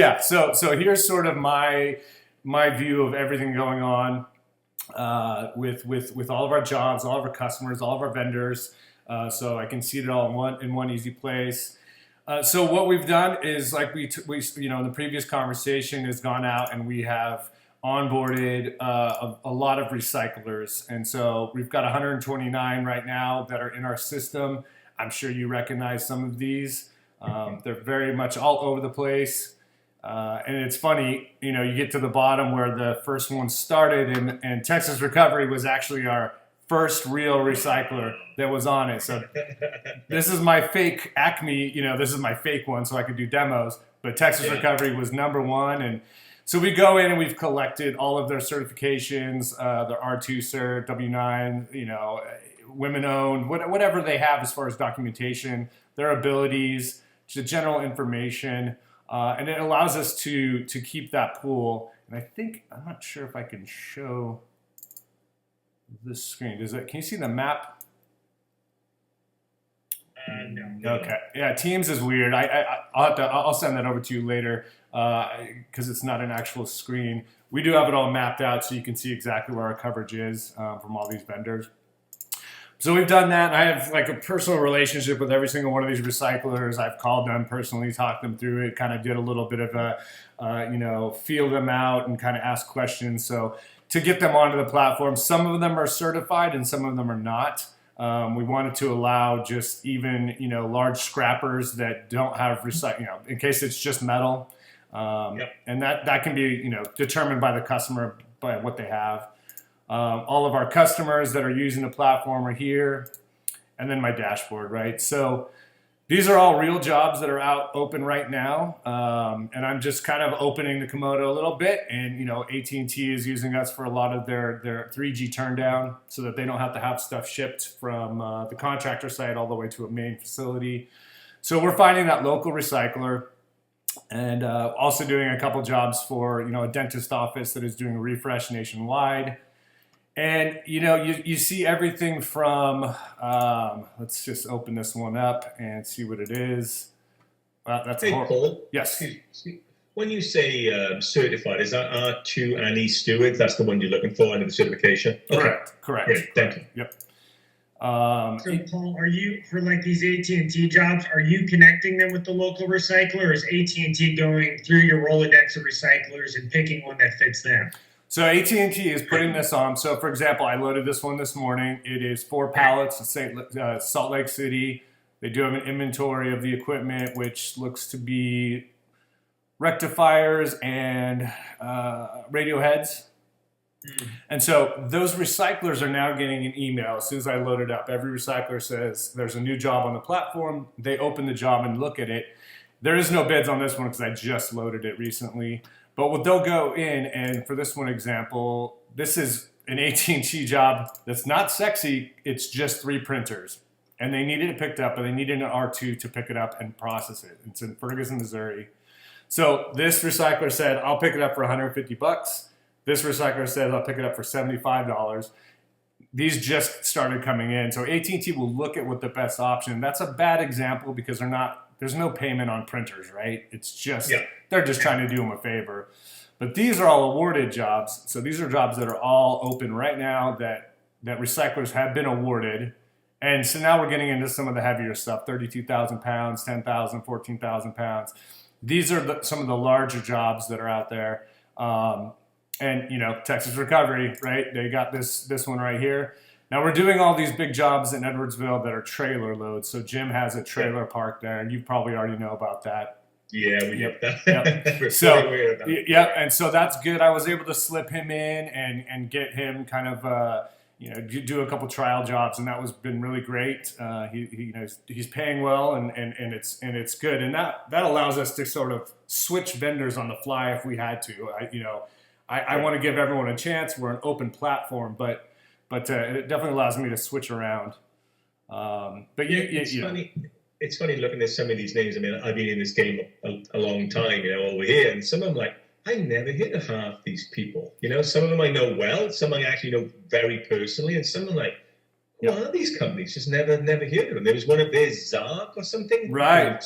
Yeah, so here's sort of my view of everything going on with all of our jobs, all of our customers, all of our vendors. So I can see it all in one easy place. So what we've done is like we in the previous conversation has gone out and we have onboarded a lot of recyclers, and so we've got 129 right now that are in our system. I'm sure you recognize some of these. They're very much all over the place. And it's funny, you get to the bottom where the first one started, and Texas Recovery was actually our first real recycler that was on it. So this is my fake Acme, this is my fake one so I could do demos, but Texas Recovery was number one. And so we go in and we've collected all of their certifications, the R2 cert, W9, women owned, whatever they have as far as documentation, their abilities, the general information. And it allows us to keep that pool. And I'm not sure if I can show this screen. Can you see the map? No. Okay. Yeah, Teams is weird. I'll send that over to you later because it's not an actual screen. We do have it all mapped out so you can see exactly where our coverage is from all these vendors. So we've done that. I have like a personal relationship with every single one of these recyclers. I've called them personally, talked them through it, kind of did a little bit of a, feel them out and kind of ask questions. So to get them onto the platform, some of them are certified and some of them are not. We wanted to allow just even, large scrappers that don't have recycling, in case it's just metal. And that can be, determined by the customer, by what they have. All of our customers that are using the platform are here, and then my dashboard, right? So these are all real jobs that are out open right now, and I'm just kind of opening the Komodo a little bit, and AT&T is using us for a lot of their 3G turndown so that they don't have to have stuff shipped from the contractor site all the way to a main facility. So we're finding that local recycler, and also doing a couple jobs for a dentist office that is doing a refresh nationwide. And you see everything from let's just open this one up and see what it is. That's Hey, Paul. Yes. When you say certified, is that R2 and E Stewards? That's the one you're looking for under the certification? Correct. Great, thank you. Yep. So Paul, are you, for like these AT&T jobs, are you connecting them with the local recycler, or is AT&T going through your Rolodex of recyclers and picking one that fits them? So AT&T is putting this on. So for example, I loaded this one this morning. It is 4 pallets in Salt Lake City. They do have an inventory of the equipment, which looks to be rectifiers and radio heads. And so those recyclers are now getting an email as soon as I load it up. Every recycler says there's a new job on the platform. They open the job and look at it. There is no bids on this one because I just loaded it recently. But they'll go in, and for this one example, this is an AT&T job that's not sexy. It's just 3 printers. And they needed it picked up, and they needed an R2 to pick it up and process it. It's in Ferguson, Missouri. So this recycler said, I'll pick it up for $150. This recycler said, I'll pick it up for $75. These just started coming in. So AT&T will look at what the best option. That's a bad example because there's no payment on printers, right? It's just, they're just trying to do them a favor. But these are all awarded jobs. So these are jobs that are all open right now that recyclers have been awarded. And so now we're getting into some of the heavier stuff, 32,000 pounds, 10,000, 14,000 pounds. These are some of the larger jobs that are out there. And, Texas Recovery, right? They got this one right here. Now we're doing all these big jobs in Edwardsville that are trailer loads. So Jim has a trailer park there, and you probably already know about that. Yeah, we Yep. We're So, aware of that. yeah, and so that's good. I was able to slip him in and get him kind of, do a couple trial jobs, and that was been really great. He's paying well, and it's good, and that allows us to sort of switch vendors on the fly if we had to. I want to give everyone a chance. We're an open platform, but it definitely allows me to switch around. It's funny looking at some of these names. I mean, I've been in this game a long time, over here, and some of them, like, I never heard of half these people. Some of them I know well, some I actually know very personally, and some of them, like, Who are these companies? Just never heard of them. There was one of theirs, Zark or something. Right.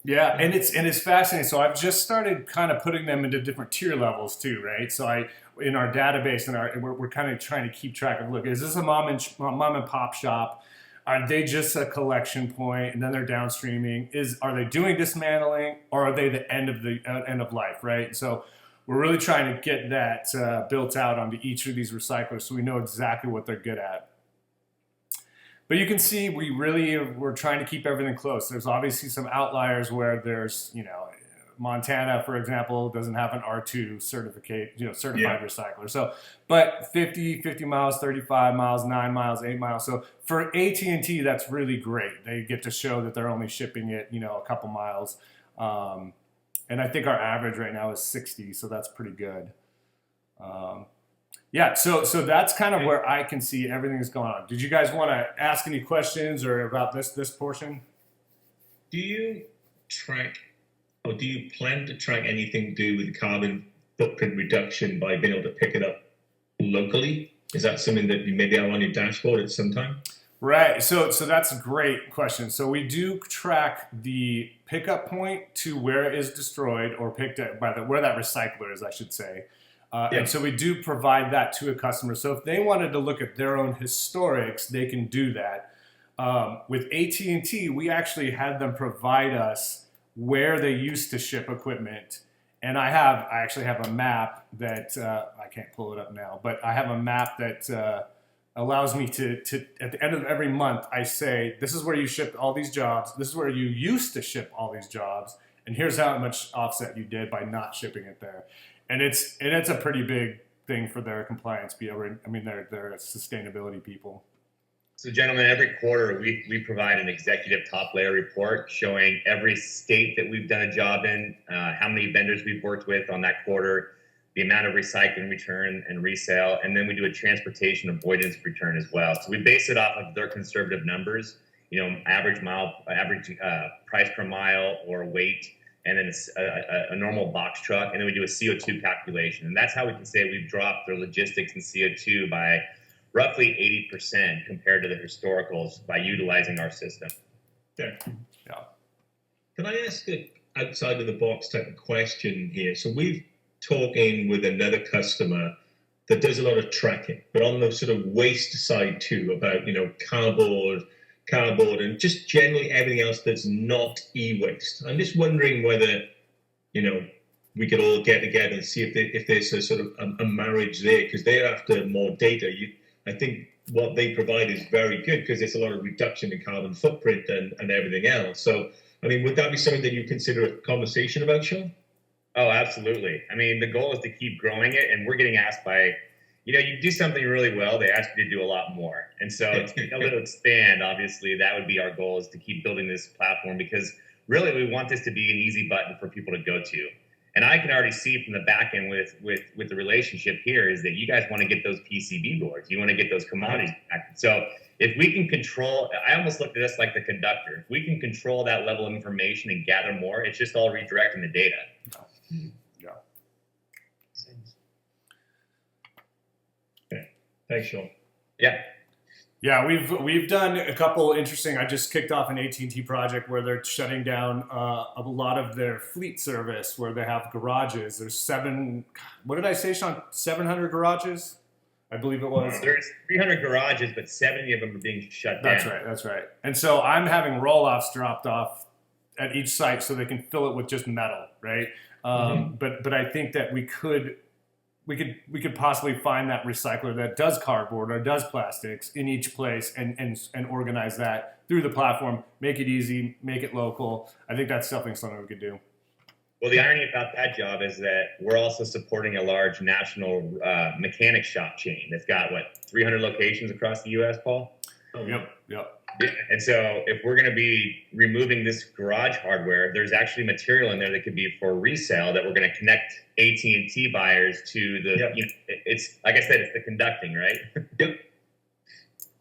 Yeah, and it's fascinating. So I've just started kind of putting them into different tier levels too, right? So in our database we're kind of trying to keep track of, look, is this a mom and pop shop? Are they just a collection point, and then they're downstreaming? Are they doing dismantling, or are they the end of life, right? So we're really trying to get that built out onto each of these recyclers, so we know exactly what they're good at. But you can see we're trying to keep everything close. There's obviously some outliers where there's, Montana, for example, doesn't have an R2 certified recycler. So, but 50 miles, 35 miles, 9 miles, 8 miles. So for AT&T, that's really great. They get to show that they're only shipping it, a couple miles. And I think our average right now is 60, so that's pretty good. Yeah, so that's kind of where I can see everything that's going on. Did you guys want to ask any questions or about this portion? Do you track, or do you plan to track anything to do with carbon footprint reduction by being able to pick it up locally? Is that something that you maybe have on your dashboard at some time? Right. So that's a great question. So we do track the pickup point to where it is destroyed or picked up by where that recycler is, I should say. And so we do provide that to a customer. So if they wanted to look at their own historics, they can do that. With AT&T, we actually had them provide us where they used to ship equipment. And I actually have a map that, I can't pull it up now, but I have a map that allows me to, at the end of every month, I say, this is where you shipped all these jobs. This is where you used to ship all these jobs. And here's how much offset you did by not shipping it there. And it's a pretty big thing for their compliance people. I mean, they're sustainability people. So, gentlemen, every quarter we provide an executive top layer report showing every state that we've done a job in, how many vendors we've worked with on that quarter, the amount of recycling return and resale, and then we do a transportation avoidance return as well. So we base it off of their conservative numbers, average price per mile or weight, and then a normal box truck, and then we do a CO2 calculation. And that's how we can say we've dropped their logistics and CO2 by roughly 80% compared to the historicals by utilizing our system. Yeah. Can I ask an outside of the box type of question here? So we've talking with another customer that does a lot of tracking, but on the sort of waste side too, about, cardboard, and just generally everything else that's not e-waste. I'm just wondering whether, we could all get together and see if there's a sort of a marriage there, because they're after more data. I think what they provide is very good because there's a lot of reduction in carbon footprint and everything else. So, I mean, would that be something that you consider a conversation about, Sean? Oh, absolutely. I mean, the goal is to keep growing it, and we're getting asked by, you do something really well, they ask you to do a lot more. And so to be able to expand, obviously, that would be our goal, is to keep building this platform, because really we want this to be an easy button for people to go to. And I can already see from the back end with the relationship here is that you guys want to get those PCB boards. You want to get those commodities back. So if we can control, I almost looked at this like the conductor. If we can control that level of information and gather more, it's just all redirecting the data. Yeah. Okay. Thanks, Sean. Yeah. Yeah, we've done a couple interesting. I just kicked off an AT&T project where they're shutting down a lot of their fleet service, where they have garages. There's what did I say, Sean? 700 garages, I believe it was. There's 300 garages, but 70 of them are being shut down. That's right. And so I'm having roll-offs dropped off at each site so they can fill it with just metal, right? But I think that we could possibly find that recycler that does cardboard or does plastics in each place and organize that through the platform, make it easy, make it local. I think that's something we could do. Well, the irony about that job is that we're also supporting a large national mechanic shop chain that's got, 300 locations across the U.S., Paul? Oh, yep. And so if we're going to be removing this garage hardware, there's actually material in there that could be for resale that we're going to connect AT&T buyers to the, it's, like I said, it's the conducting, right? Yep.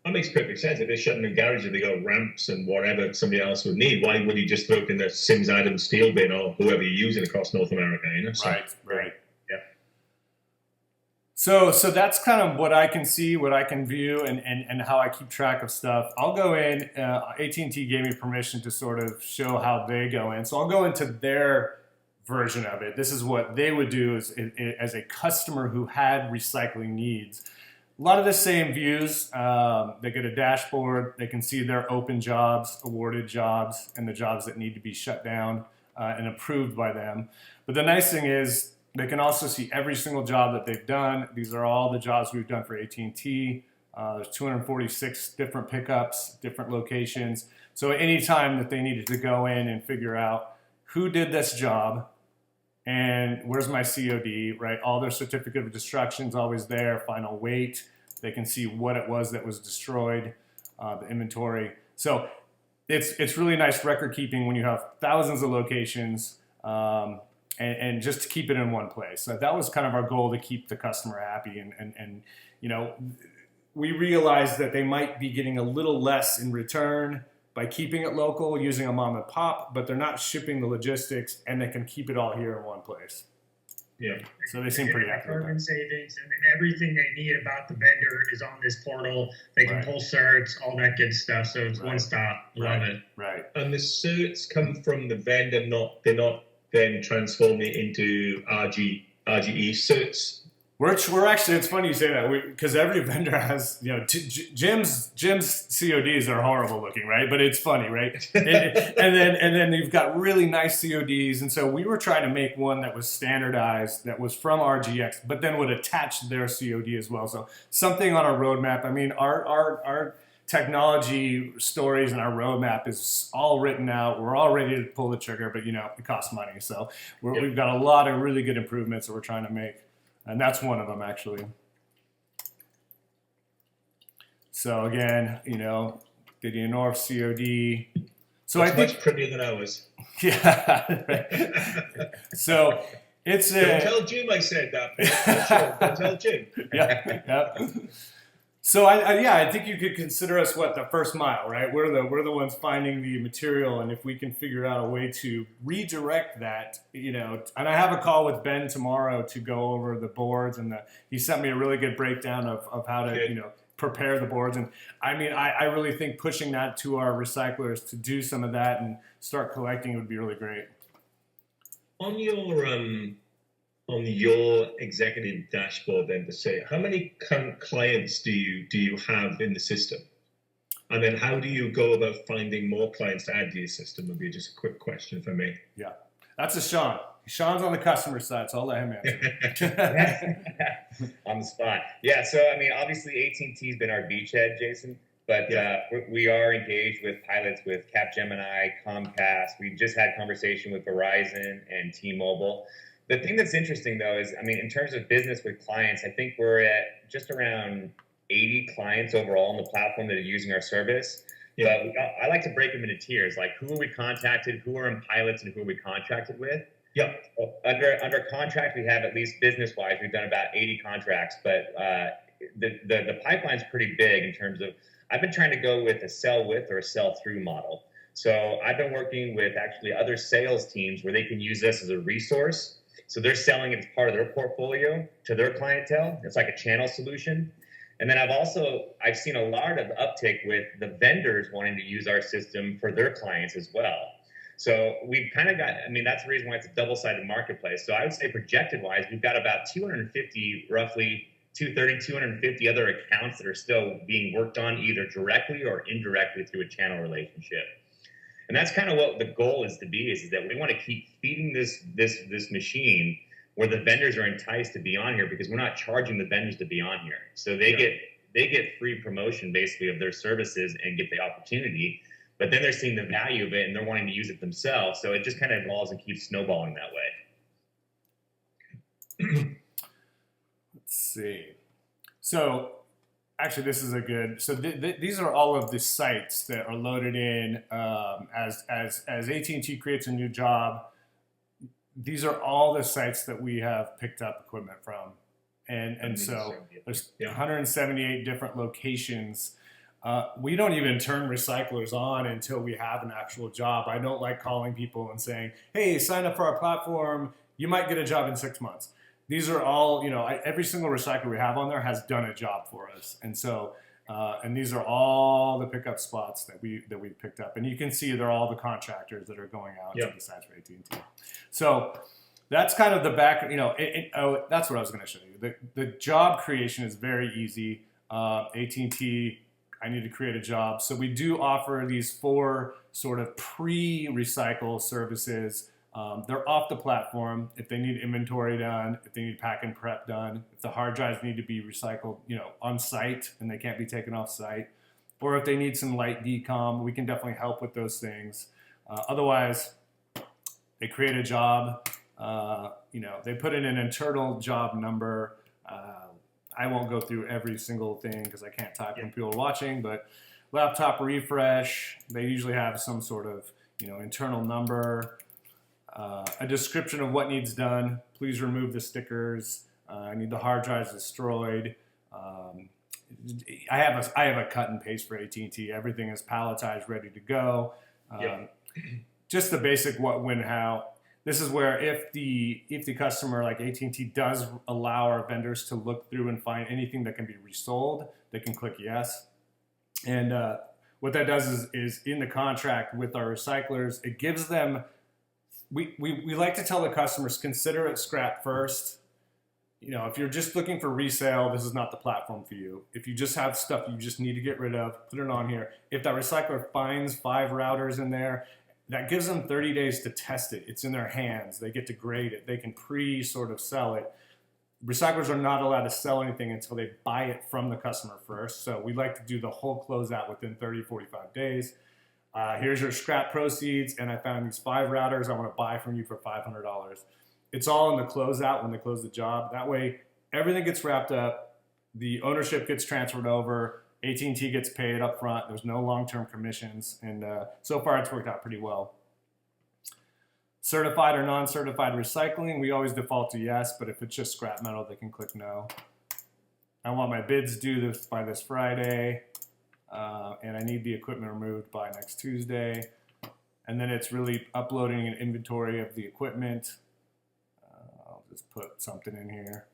That makes perfect sense. If they're shutting the garage, if they got ramps and whatever somebody else would need, why would you just throw it in the Sims Adams steel bin or whoever you're using across North America? So, Right. So that's kind of what I can see, what I can view, and how I keep track of stuff. I'll go in. AT&T gave me permission to sort of show how they go in. So I'll go into their version of it. This is what they would do as a customer who had recycling needs. A lot of the same views. They get a dashboard. They can see their open jobs, awarded jobs, and the jobs that need to be shut down and approved by them. But the nice thing is, they can also see every single job that they've done. These are all the jobs we've done for AT&T. There's 246 different pickups, different locations. So at any time that they needed to go in and figure out who did this job and where's my COD, right? All their certificate of destruction's always there, final weight. They can see what it was that was destroyed, the inventory. So it's really nice record keeping when you have thousands of locations. And just to keep it in one place. So that was kind of our goal, to keep the customer happy. And you know, we realized that they might be getting a little less in return by keeping it local, using a mom and pop, but they're not shipping the logistics, and they can keep it all here in one place. Yeah. So they seem pretty happy with Carbon that. savings, and then everything they need about the vendor is on this portal. They can Right. pull certs, all that good stuff. So it's Right. one stop. Love it. Right. And the certs come from the vendor, they're not then transforming it into RGE certs. We're actually, it's funny you say that, because every vendor has, you know, Jim's CODs are horrible looking, right? But it's funny, right? and then you've got really nice CODs, and so we were trying to make one that was standardized, that was from RGX, but then would attach their COD as well. So something on our roadmap. I mean, our technology stories and our roadmap is all written out. We're all ready to pull the trigger, but you know, it costs money. So we've got a lot of really good improvements that we're trying to make. And that's one of them, actually. So again, you know, Didier North COD. So It's I think much prettier than ours. Yeah. Right. So it's Don't tell Jim I said that. Don't tell Jim. Yeah. So I think you could consider us the first mile, right? We're the ones finding the material, and if we can figure out a way to redirect that, you know. And I have a call with Ben tomorrow to go over the boards, and he sent me a really good breakdown of how to you know, prepare the boards. And I mean, I really think pushing that to our recyclers to do some of that and start collecting would be really great. On your executive dashboard, then, to say, how many current clients do you have in the system, and then how do you go about finding more clients to add to your system? Would be just a quick question for me. Yeah, that's a Sean. Sean's on the customer side, so I'll let him answer. On the spot. Yeah, so I mean, obviously AT&T's been our beachhead, Jason, but we are engaged with pilots with Capgemini, Comcast. We just had conversation with Verizon and T-Mobile. The thing that's interesting, though, is, I mean, in terms of business with clients, I think we're at just around 80 clients overall on the platform that are using our service. Yeah. But I like to break them into tiers, like who are we contacted, who are in pilots, and who are we contracted with. Yeah. So under contract, we have, at least business-wise, we've done about 80 contracts, but the pipeline's pretty big in terms of, I've been trying to go with a sell with or a sell through model. So I've been working with actually other sales teams where they can use us as a resource. So they're selling it as part of their portfolio to their clientele. It's like a channel solution. And then I've seen a lot of uptick with the vendors wanting to use our system for their clients as well. So we've kind of got, I mean, that's the reason why it's a double-sided marketplace. So I would say projected-wise, we've got about 250, roughly 250 other accounts that are still being worked on either directly or indirectly through a channel relationship. And that's kind of what the goal is to be, is that we want to keep feeding this machine where the vendors are enticed to be on here, because we're not charging the vendors to be on here. So they get free promotion basically of their services and get the opportunity, but then they're seeing the value of it and they're wanting to use it themselves. So it just kind of evolves and keeps snowballing that way. Let's see. So actually, this is a good. So these are all of the sites that are loaded in as AT&T creates a new job. These are all the sites that we have picked up equipment from, and so there's 178 different locations. We don't even turn recyclers on until we have an actual job. I don't like calling people and saying, "Hey, sign up for our platform. You might get a job in 6 months." these are all, every single recycler we have on there has done a job for us. And so, and these are all the pickup spots that we picked up. And you can see they're all the contractors that are going out to the sites for AT&T. So that's kind of the back, that's what I was going to show you. The job creation is very easy. AT&T, I need to create a job. So we do offer these 4 sort of pre-recycle services. They're off the platform. If they need inventory done, if they need pack and prep done, if the hard drives need to be recycled, on site and they can't be taken off site, or if they need some light decom, we can definitely help with those things. Otherwise, they create a job. They put in an internal job number. I won't go through every single thing because I can't type when people are watching, but laptop refresh, they usually have some sort of, internal number, a description of what needs done. Please remove the stickers. I need the hard drives destroyed. I have a cut and paste for AT&T. Everything is palletized, ready to go. Just the basic what, when, how. This is where if the customer like AT&T does allow our vendors to look through and find anything that can be resold, they can click yes. And what that does is in the contract with our recyclers, it gives them, we like to tell the customers, consider it scrap first. If you're just looking for resale, this is not the platform for you. If you just have stuff you just need to get rid of, put it on here. If that recycler finds 5 routers in there, that gives them 30 days to test it. It's in their hands. They get to grade it. They can sort of sell it. Recyclers are not allowed to sell anything until they buy it from the customer first. So we like to do the whole closeout within 30, 45 days. Here's your scrap proceeds, and I found these 5 routers I want to buy from you for $500. It's all in the closeout when they close the job. That way, everything gets wrapped up. The ownership gets transferred over. AT&T gets paid up front. There's no long-term commissions. And so far, it's worked out pretty well. Certified or non-certified recycling, we always default to yes, but if it's just scrap metal, they can click no. I want my bids due by this Friday, and I need the equipment removed by next Tuesday. And then it's really uploading an inventory of the equipment. I'll just put something in here.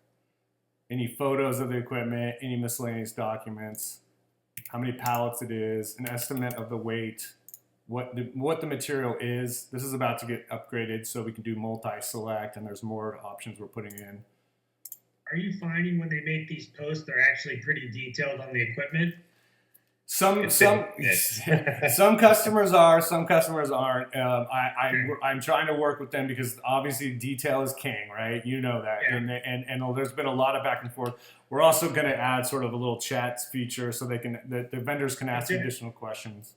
Any photos of the equipment, any miscellaneous documents, how many pallets it is, an estimate of the weight, what the material is. This is about to get upgraded so we can do multi-select, and there's more options we're putting in. Are you finding when they make these posts, they're actually pretty detailed on the equipment? Some customers are, some customers aren't. I'm trying to work with them because obviously detail is king, right? You know that, and there's been a lot of back and forth. We're also going to add sort of a little chat feature so the vendors can ask additional questions.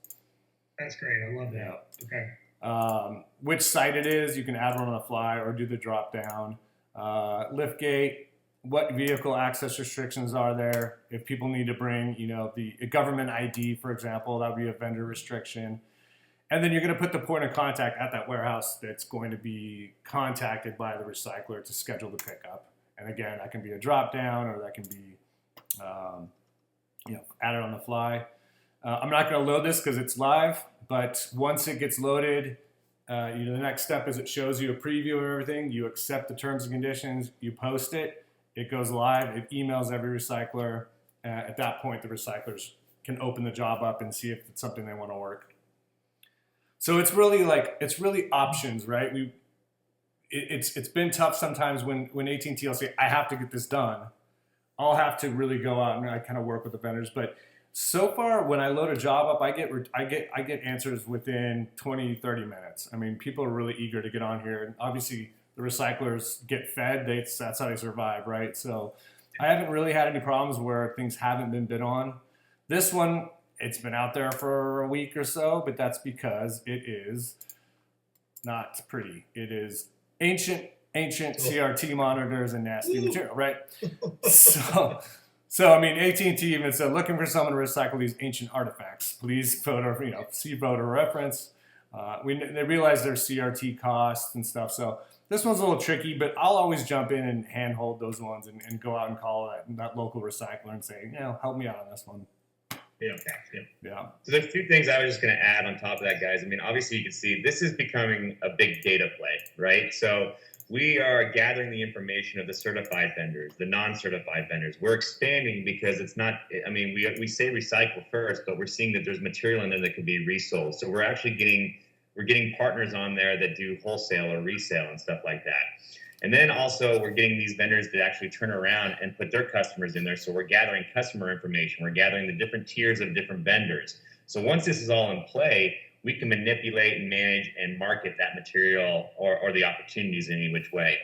That's great. I love that. Okay. Which site it is, you can add one on the fly or do the drop down. Liftgate. What vehicle access restrictions are there? If people need to bring, the government ID, for example, that would be a vendor restriction. And then you're going to put the point of contact at that warehouse that's going to be contacted by the recycler to schedule the pickup. And again, that can be a drop down or that can be, added on the fly. I'm not going to load this because it's live, but once it gets loaded, the next step is it shows you a preview of everything. You accept the terms and conditions. You post it. It goes live. It emails every recycler. At that point, the recyclers can open the job up and see if it's something they want to work. So it's really options, right? It's been tough sometimes when AT&T will say, I have to get this done. I'll have to really go out and I kind of work with the vendors. But so far, when I load a job up, I get answers within 20, 30 minutes. I mean, people are really eager to get on here, and obviously the recyclers get fed. That's how they survive, right? So I haven't really had any problems where things haven't been bid on. This one, it's been out there for a week or so, but that's because it is not pretty. It is ancient CRT monitors and nasty material, right? So I mean, AT&T even said, looking for someone to recycle these ancient artifacts. Please see photo reference. They realize there's CRT costs and stuff, so this one's a little tricky, but I'll always jump in and handhold those ones and go out and call that local recycler and say, help me out on this one. Yeah. So there's 2 things I was just going to add on top of that, guys. I mean, obviously you can see this is becoming a big data play, right? So we are gathering the information of the certified vendors, the non-certified vendors. We're expanding because it's not, I mean, we say recycle first, but we're seeing that there's material in there that could be resold. So we're actually getting partners on there that do wholesale or resale and stuff like that. And then also we're getting these vendors that actually turn around and put their customers in there. So we're gathering customer information. We're gathering the different tiers of different vendors. So once this is all in play, we can manipulate and manage and market that material or the opportunities in any which way.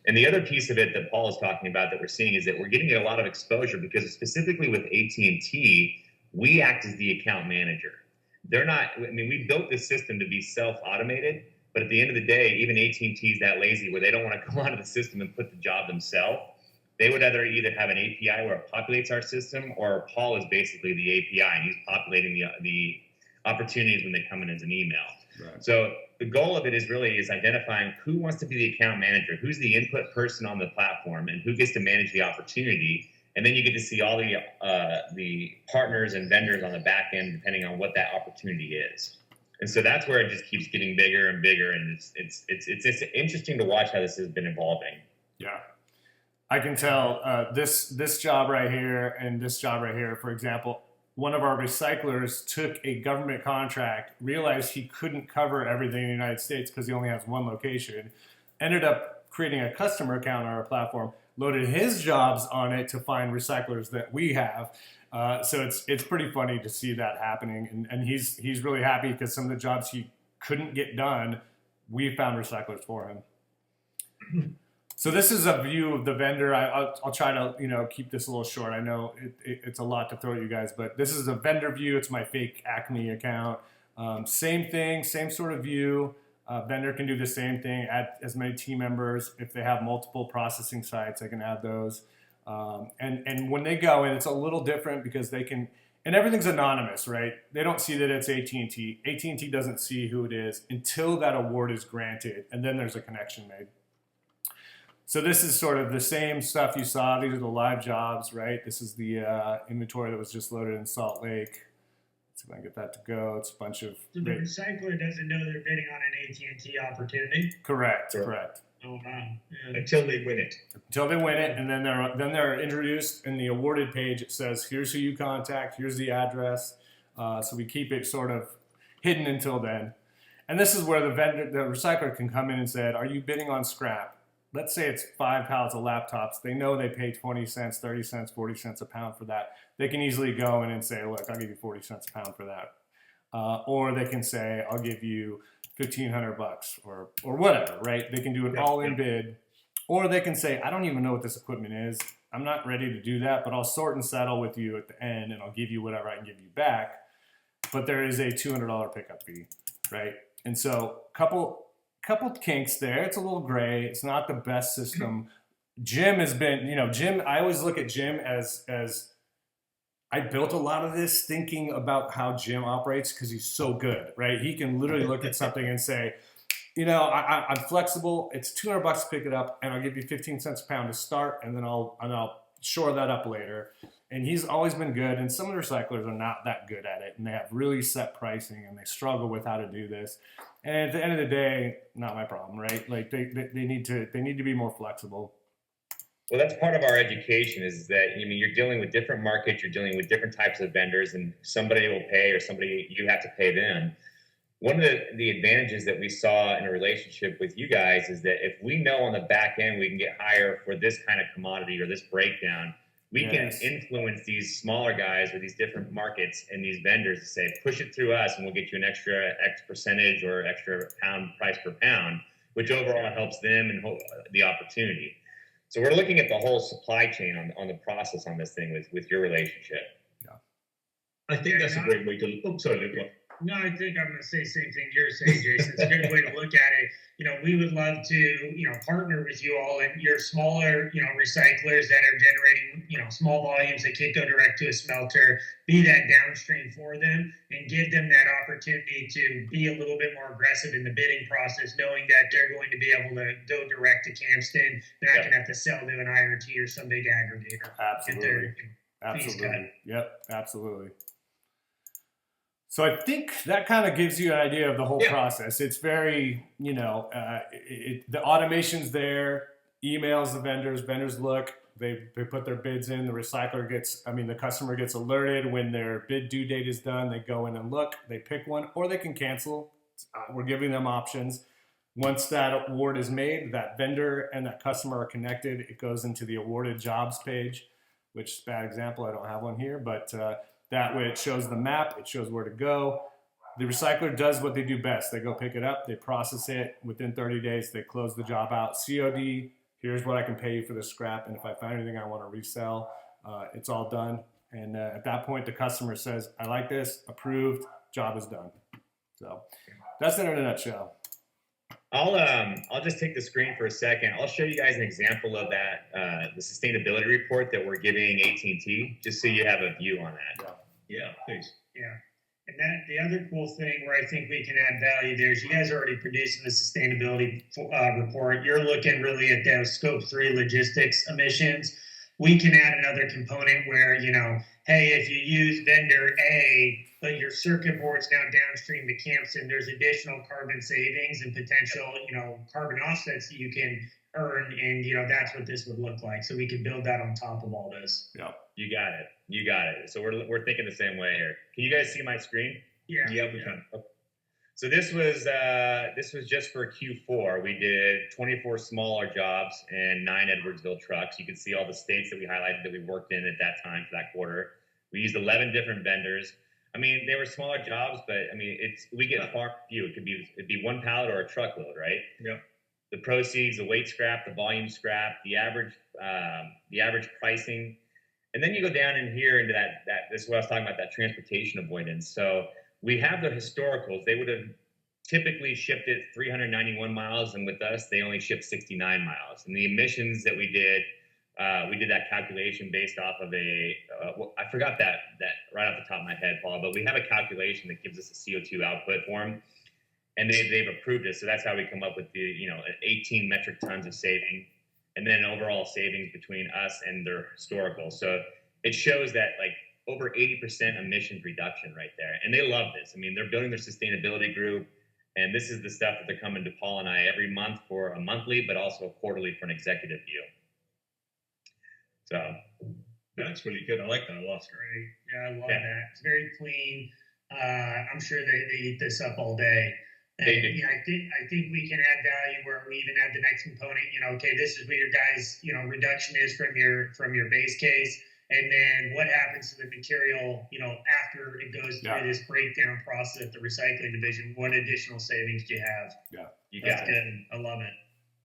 And the other piece of it that Paul is talking about that we're seeing is that we're getting a lot of exposure because specifically with AT&T, we act as the account manager. They're not, I mean, we built this system to be self-automated, but at the end of the day, even AT&T is that lazy where they don't want to come onto the system and put the job themselves. They would either have an API where it populates our system, or Paul is basically the API and he's populating the opportunities when they come in as an email. Right. So the goal of it is identifying who wants to be the account manager, who's the input person on the platform, and who gets to manage the opportunity. And then you get to see all the partners and vendors on the back end, depending on what that opportunity is. And so that's where it just keeps getting bigger and bigger, and it's interesting to watch how this has been evolving. Yeah, I can tell this job right here and this job right here, for example. One of our recyclers took a government contract, realized he couldn't cover everything in the United States because he only has one location, ended up creating a customer account on our platform, loaded his jobs on it to find recyclers that we have. So it's pretty funny to see that happening. And he's really happy because some of the jobs he couldn't get done, we found recyclers for him. So this is a view of the vendor. I'll try to keep this a little short. I know it's a lot to throw at you guys, but this is a vendor view. It's my fake Acme account. Same thing, same sort of view. Vendor can do the same thing, add as many team members. If they have multiple processing sites, they can add those. And when they go in, it's a little different because they can, and everything's anonymous, right? They don't see that it's AT&T. AT&T doesn't see who it is until that award is granted, and then there's a connection made. So this is sort of the same stuff you saw. These are the live jobs, right? This is the inventory that was just loaded in Salt Lake. Let's see if I can get that to go. It's a bunch of... So the recycler doesn't know they're bidding on an AT&T opportunity? Correct. Oh, wow. Yeah. Until they win it. Until they win it, and then they're introduced in the awarded page. It says, here's who you contact, here's the address. So we keep it sort of hidden until then. And this is where the recycler can come in and say, are you bidding on scrap? Let's say it's 5 pallets of laptops. They know they pay 20 cents, 30 cents, 40 cents a pound for that. They can easily go in and say, look, I'll give you 40 cents a pound for that. Or they can say, I'll give you $1,500 or whatever, right? They can do an all-in bid. Or they can say, I don't even know what this equipment is. I'm not ready to do that, but I'll sort and settle with you at the end, and I'll give you whatever I can give you back. But there is a $200 pickup fee, right? And so couple kinks there. It's a little gray. It's not the best system. Jim has been, Jim, I always look at Jim as I built a lot of this thinking about how Jim operates because he's so good, right? He can literally look at something and say, I'm flexible. It's $200 to pick it up, and I'll give you 15 cents a pound to start, and then I'll shore that up later. And he's always been good. And some of the recyclers are not that good at it, and they have really set pricing, and they struggle with how to do this. And at the end of the day, not my problem, right? Like they need to be more flexible. Well, that's part of our education is that, you're dealing with different markets, you're dealing with different types of vendors, and somebody will pay or you have to pay them. One of the advantages that we saw in a relationship with you guys is that if we know on the back end we can get higher for this kind of commodity or this breakdown, we can influence these smaller guys or these different markets and these vendors to say, push it through us and we'll get you an extra X percentage or extra pound price per pound, which overall helps them and the opportunity. So we're looking at the whole supply chain on the process on this thing with your relationship. Yeah, I think that's a great way to. Oh, sorry, Luke. No, I think I'm going to say the same thing you're saying, Jason. It's a good way to look at it. We would love to, partner with you all and your smaller, recyclers that are generating, small volumes that can't go direct to a smelter, be that downstream for them and give them that opportunity to be a little bit more aggressive in the bidding process, knowing that they're going to be able to go direct to Campston. They're not going to have to sell to an IRT or some big aggregator. Absolutely. Absolutely. Yep, absolutely. So I think that kind of gives you an idea of the whole Yeah. process. It's very, the automation's there, emails the vendors look, they put their bids in, the customer gets alerted when their bid due date is done, they go in and look, they pick one, or they can cancel. We're giving them options. Once that award is made, that vendor and that customer are connected, it goes into the awarded jobs page, which is a bad example, I don't have one here, but that way it shows the map, it shows where to go. The recycler does what they do best. They go pick it up, they process it. Within 30 days, they close the job out. COD, here's what I can pay you for the scrap. And if I find anything I want to resell, it's all done. And at that point, the customer says, I like this, approved, job is done. So that's it in a nutshell. I'll just take the screen for a second. I'll show you guys an example of that, the sustainability report that we're giving AT&T, just so you have a view on that. Yeah, please. Yeah. And then the other cool thing where I think we can add value there is you guys are already producing the sustainability report. You're looking really at those scope 3 logistics emissions. We can add another component where, hey, if you use vendor A, but your circuit board's now downstream to Campson, there's additional carbon savings and potential, carbon offsets that you can earn. And, that's what this would look like. So we can build that on top of all this. Yeah. You got it. So we're thinking the same way here. Can you guys see my screen? Yeah. Yeah, we can. Okay. So this was just for Q4. We did 24 smaller jobs and 9 Edwardsville trucks. You can see all the states that we highlighted that we worked in at that time for that quarter. We used 11 different vendors. They were smaller jobs, but we get far few. It'd be one pallet or a truckload, right? Yeah. The proceeds, the weight scrap, the volume scrap, the average pricing. And then you go down in here into that this is what I was talking about, that transportation avoidance. So we have the historicals. They would have typically shipped it 391 miles, and with us, they only shipped 69 miles. And the emissions that we did that calculation based off of I forgot that right off the top of my head, Paul, but we have a calculation that gives us a CO2 output form, and they've approved it. So that's how we come up with the 18 metric tons of saving, and then overall savings between us and their historical. So it shows that over 80% emissions reduction right there. And they love this. They're building their sustainability group, and this is the stuff that they're coming to Paul and I every month for a monthly, but also a quarterly for an executive view. So that's really good. I like that a lot. Great. Yeah, I love that. It's very clean. I'm sure they eat this up all day. And, they do. I think we can add value where we even add the next component. Okay, this is what your guys' reduction is from your base case, and then what happens to the material after it goes through this breakdown process at the recycling division. What additional savings do you have? Yeah, you got it. Good. I love it.